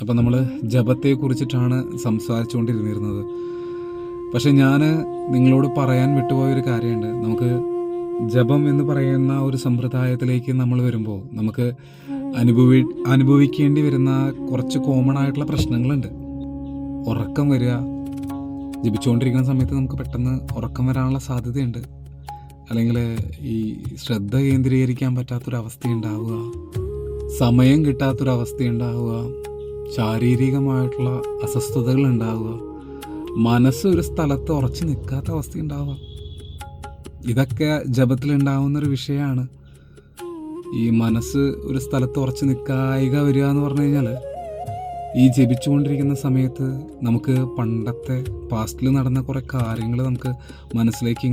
അപ്പം നമ്മൾ ജപത്തെക്കുറിച്ചിട്ടാണ് സംസാരിച്ചുകൊണ്ടിരുന്നിരുന്നത്. പക്ഷെ ഞാൻ നിങ്ങളോട് പറയാൻ വിട്ടുപോയൊരു കാര്യമുണ്ട്. നമുക്ക് ജപം എന്ന് പറയുന്ന ഒരു സമ്പ്രദായത്തിലേക്ക് നമ്മൾ വരുമ്പോൾ നമുക്ക് അനുഭവിക്കേണ്ടി വരുന്ന കുറച്ച് കോമൺ ആയിട്ടുള്ള പ്രശ്നങ്ങളുണ്ട്. ഉറക്കം വരിക, ജപിച്ചുകൊണ്ടിരിക്കുന്ന സമയത്ത് നമുക്ക് പെട്ടെന്ന് ഉറക്കം വരാനുള്ള സാധ്യതയുണ്ട്. അല്ലെങ്കിൽ ഈ ശ്രദ്ധ കേന്ദ്രീകരിക്കാൻ പറ്റാത്തൊരവസ്ഥ ഉണ്ടാവുക, സമയം കിട്ടാത്തൊരവസ്ഥ ഉണ്ടാവുക, ശാരീരികമായിട്ടുള്ള അസ്വസ്ഥതകൾ ഉണ്ടാവുക, മനസ്സ് ഒരു സ്ഥലത്ത് ഉറച്ചു നിൽക്കാത്ത അവസ്ഥ ഉണ്ടാവുക. ഇതൊക്കെ ജപത്തിലുണ്ടാവുന്നൊരു വിഷയമാണ്. ഈ മനസ്സ് ഒരു സ്ഥലത്ത് ഉറച്ചു നിൽക്കായിക വരിക എന്ന് പറഞ്ഞു കഴിഞ്ഞാൽ, ഈ ജപിച്ചുകൊണ്ടിരിക്കുന്ന സമയത്ത് നമുക്ക് പണ്ടത്തെ പാസ്റ്റിൽ നടന്ന കുറേ കാര്യങ്ങൾ നമുക്ക് മനസ്സിലേക്ക്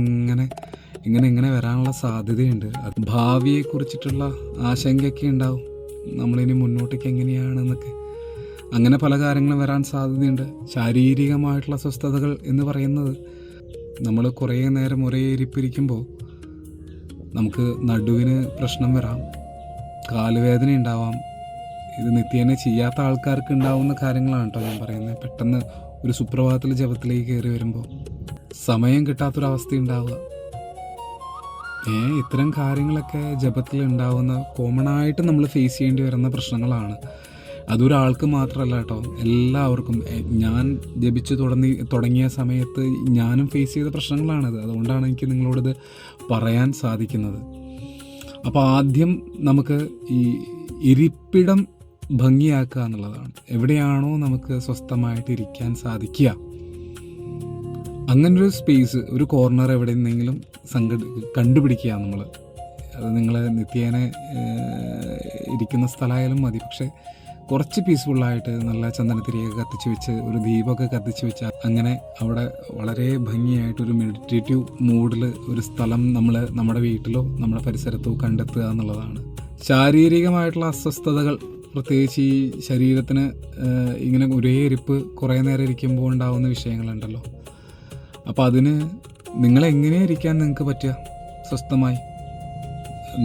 ഇങ്ങനെ വരാനുള്ള സാധ്യതയുണ്ട്. ഭാവിയെക്കുറിച്ചിട്ടുള്ള ആശങ്കയൊക്കെ ഉണ്ടാവും, നമ്മളിനി മുന്നോട്ടേക്ക് എങ്ങനെയാണെന്നൊക്കെ. അങ്ങനെ പല കാര്യങ്ങളും വരാൻ സാധ്യതയുണ്ട്. ശാരീരികമായിട്ടുള്ള അസ്വസ്ഥതകൾ എന്ന് പറയുന്നത്, നമ്മൾ കുറേ നേരം ഒരേ ഇരിപ്പിരിക്കുമ്പോൾ നമുക്ക് നടുവിന് പ്രശ്നം വരാം, കാലുവേദന ഉണ്ടാവാം. ഇത് നിത്യേന ചെയ്യാത്ത ആൾക്കാർക്ക് ഉണ്ടാവുന്ന കാര്യങ്ങളാണ് കേട്ടോ ഞാൻ പറയുന്നത്. പെട്ടെന്ന് ഒരു സുപ്രഭാതത്തിൽ ജപത്തിലേക്ക് കയറി വരുമ്പോൾ സമയം കിട്ടാത്തൊരവസ്ഥ ഉണ്ടാവുക. ഇത്തരം കാര്യങ്ങളൊക്കെ ജപത്തിൽ ഉണ്ടാവുന്ന കോമണായിട്ട് നമ്മൾ ഫേസ് ചെയ്യേണ്ടി വരുന്ന പ്രശ്നങ്ങളാണ്. അതൊരാൾക്ക് മാത്രമല്ല കേട്ടോ, എല്ലാവർക്കും. ഞാൻ ജപിച്ചു തുടങ്ങിയ സമയത്ത് ഞാനും ഫേസ് ചെയ്ത പ്രശ്നങ്ങളാണിത്. അതുകൊണ്ടാണ് എനിക്ക് നിങ്ങളോടിത് പറയാൻ സാധിക്കുന്നത്. അപ്പോൾ ആദ്യം നമുക്ക് ഈ ഇരിപ്പിടം ഭംഗിയാക്കുക എന്നുള്ളതാണ്. എവിടെയാണോ നമുക്ക് സ്വസ്ഥമായിട്ട് ഇരിക്കാൻ സാധിക്കുക, അങ്ങനൊരു സ്പേസ്, ഒരു കോർണർ എവിടെ നിന്നെങ്കിലും കണ്ടുപിടിക്കുക നമ്മൾ. അത് നിങ്ങൾ നിത്യേന ഇരിക്കുന്ന സ്ഥലമായാലും മതി. പക്ഷേ കുറച്ച് പീസ്ഫുള്ളായിട്ട് നല്ല ചന്ദനത്തിരിയൊക്കെ കത്തിച്ച് വെച്ച്, ഒരു ദീപമൊക്കെ കത്തിച്ച് വെച്ച്, അങ്ങനെ അവിടെ വളരെ ഭംഗിയായിട്ടൊരു മെഡിറ്റേറ്റീവ് മൂഡിൽ ഒരു സ്ഥലം നമ്മൾ നമ്മുടെ വീട്ടിലോ നമ്മുടെ പരിസരത്തോ കണ്ടെത്തുക എന്നുള്ളതാണ്. ശാരീരികമായിട്ടുള്ള അസ്വസ്ഥതകൾ, പ്രത്യേകിച്ച് ഈ ശരീരത്തിന് ഇങ്ങനെ ഒരേ ഇരിപ്പ് കുറേ നേരം ഇരിക്കുമ്പോൾ ഉണ്ടാകുന്ന വിഷയങ്ങളുണ്ടല്ലോ. അപ്പോൾ അതിന് നിങ്ങളെങ്ങനെ ഇരിക്കാൻ നിങ്ങൾക്ക് പറ്റുക സ്വസ്ഥമായി?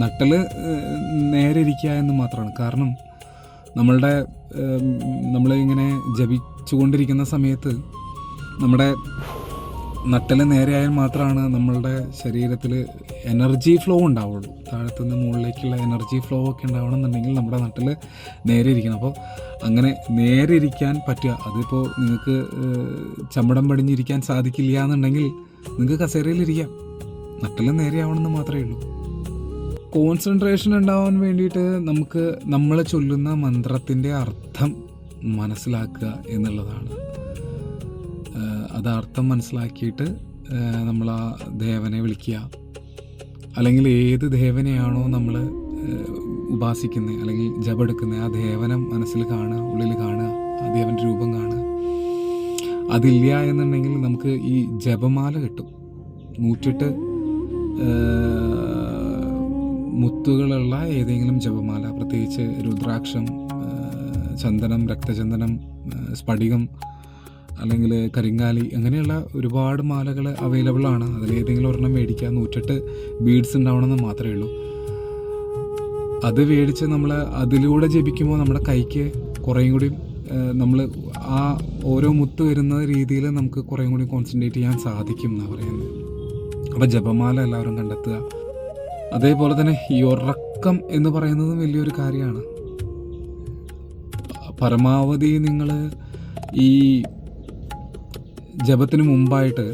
നട്ടൽ നേരെ ഇരിക്കുക എന്ന് മാത്രമാണ്. കാരണം നമ്മളിങ്ങനെ ജപിച്ചുകൊണ്ടിരിക്കുന്ന സമയത്ത് നമ്മുടെ നട്ടൽ നേരെയായാൽ മാത്രമാണ് നമ്മളുടെ ശരീരത്തിൽ എനർജി ഫ്ലോ ഉണ്ടാവുള്ളൂ. താഴത്തുനിന്ന് മുകളിലേക്കുള്ള എനർജി ഫ്ലോ ഒക്കെ ഉണ്ടാവണമെന്നുണ്ടെങ്കിൽ നമ്മുടെ നട്ടൽ നേരെ ഇരിക്കണം. അപ്പോൾ അങ്ങനെ നേരെ ഇരിക്കാൻ പറ്റുക. അതിപ്പോൾ നിങ്ങൾക്ക് ചമ്മടം പടിഞ്ഞിരിക്കാൻ സാധിക്കില്ല എന്നുണ്ടെങ്കിൽ നിങ്ങൾക്ക് കസേരയിലിരിക്കാം. നട്ടൽ നേരെ ആവണമെന്ന് മാത്രമേ ഉള്ളൂ. കോൺസെൻട്രേഷൻ ഉണ്ടാവാൻ വേണ്ടിയിട്ട് നമുക്ക് നമ്മൾ ചൊല്ലുന്ന മന്ത്രത്തിൻ്റെ അർത്ഥം മനസ്സിലാക്കുക എന്നുള്ളതാണ്. അത് അർത്ഥം മനസ്സിലാക്കിയിട്ട് നമ്മൾ ആ ദേവനെ വിളിക്കുക. അല്ലെങ്കിൽ ഏത് ദേവനെയാണോ നമ്മൾ ഉപാസിക്കുന്നത് അല്ലെങ്കിൽ ജപമെടുക്കുന്നത്, ആ ദേവനം മനസ്സിൽ കാണുക, ഉള്ളിൽ കാണുക, ആ ദേവൻ്റെ രൂപം കാണുക. അതില്ല എന്നുണ്ടെങ്കിൽ നമുക്ക് ഈ ജപമാല കിട്ടും. 108 മുത്തുകളുള്ള ഏതെങ്കിലും ജപമാല, പ്രത്യേകിച്ച് രുദ്രാക്ഷം, ചന്ദനം, രക്തചന്ദനം, സ്ഫടികം, അല്ലെങ്കിൽ കരിങ്ങാലി, അങ്ങനെയുള്ള ഒരുപാട് മാലകൾ അവൈലബിൾ ആണ്. അതിലേതെങ്കിലും ഒരെണ്ണം മേടിക്കുക. 108 ബീഡ്സ് ഉണ്ടാവണമെന്ന് മാത്രമേ ഉള്ളൂ. അത് മേടിച്ച് നമ്മൾ അതിലൂടെ ജപിക്കുമ്പോൾ നമ്മുടെ കൈക്ക് കുറേയും കൂടി നമ്മൾ ആ ഓരോ മുത്ത് വരുന്ന രീതിയിൽ നമുക്ക് കുറേയും കൂടി കോൺസെൻട്രേറ്റ് ചെയ്യാൻ സാധിക്കും എന്നാണ് പറയുന്നത്. അപ്പോൾ ജപമാല എല്ലാവരും കണ്ടെത്തുക. അതേപോലെ തന്നെ ഈ ഉറക്കം എന്ന് പറയുന്നത് വലിയൊരു കാര്യമാണ്. പരമാവധി നിങ്ങൾ ഈ ജപത്തിന് മുമ്പായിട്ട്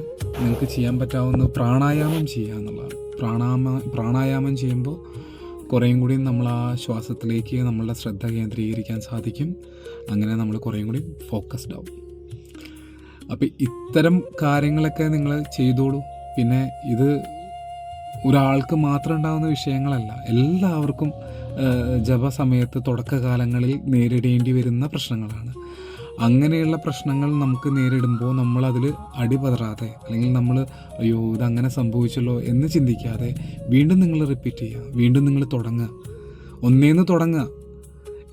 നിങ്ങൾക്ക് ചെയ്യാൻ പറ്റാവുന്ന പ്രാണായാമം ചെയ്യുക എന്നുള്ളതാണ്. പ്രാണായാമം ചെയ്യുമ്പോൾ കുറേയും കൂടി നമ്മൾ ആ ശ്വാസത്തിലേക്ക് നമ്മളുടെ ശ്രദ്ധ കേന്ദ്രീകരിക്കാൻ സാധിക്കും. അങ്ങനെ നമ്മൾ കുറേയും കൂടി ഫോക്കസ്ഡ് ആവും. അപ്പോൾ ഇത്തരം കാര്യങ്ങളൊക്കെ നിങ്ങൾ ചെയ്തോളൂ. പിന്നെ ഇത് ഒരാൾക്ക് മാത്രം ഉണ്ടാകുന്ന വിഷയങ്ങളല്ല, എല്ലാവർക്കും ജപസമയത്ത് തുടക്കകാലങ്ങളിൽ നേരിടേണ്ടി വരുന്ന പ്രശ്നങ്ങളാണ്. അങ്ങനെയുള്ള പ്രശ്നങ്ങൾ നമുക്ക് നേരിടുമ്പോൾ നമ്മളതിൽ അടിപതറാതെ, അല്ലെങ്കിൽ നമ്മൾ അയ്യോ ഇതങ്ങനെ സംഭവിച്ചല്ലോ എന്ന് ചിന്തിക്കാതെ വീണ്ടും നിങ്ങൾ റിപ്പീറ്റ് ചെയ്യുക, വീണ്ടും നിങ്ങൾ തുടങ്ങുക, ഒന്നേന്ന് തുടങ്ങുക.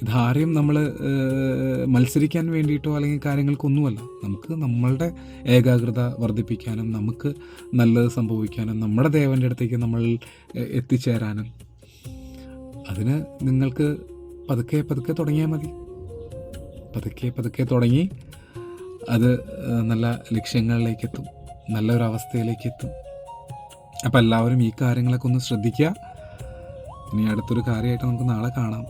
ഇതാരെയും നമ്മൾ മത്സരിക്കാൻ വേണ്ടിയിട്ടോ അല്ലെങ്കിൽ കാര്യങ്ങൾക്കൊന്നുമല്ല. നമുക്ക് നമ്മളുടെ ഏകാഗ്രത വർദ്ധിപ്പിക്കാനും നമുക്ക് നല്ലത് സംഭവിക്കാനും നമ്മുടെ ദേവൻ്റെ അടുത്തേക്ക് നമ്മൾ എത്തിച്ചേരാനും അതിന് നിങ്ങൾക്ക് പതുക്കെ തുടങ്ങിയാൽ മതി. പതുക്കെ പതുക്കെ തുടങ്ങി അത് നല്ല ലക്ഷ്യങ്ങളിലേക്ക് എത്തും, നല്ലൊരവസ്ഥയിലേക്ക് എത്തും. അപ്പോൾ എല്ലാവരും ഈ കാര്യങ്ങളൊക്കെ ഒന്ന് ശ്രദ്ധിക്കുക. ഇനി അടുത്തൊരു കാര്യമായിട്ട് നമുക്ക് നാളെ കാണാം.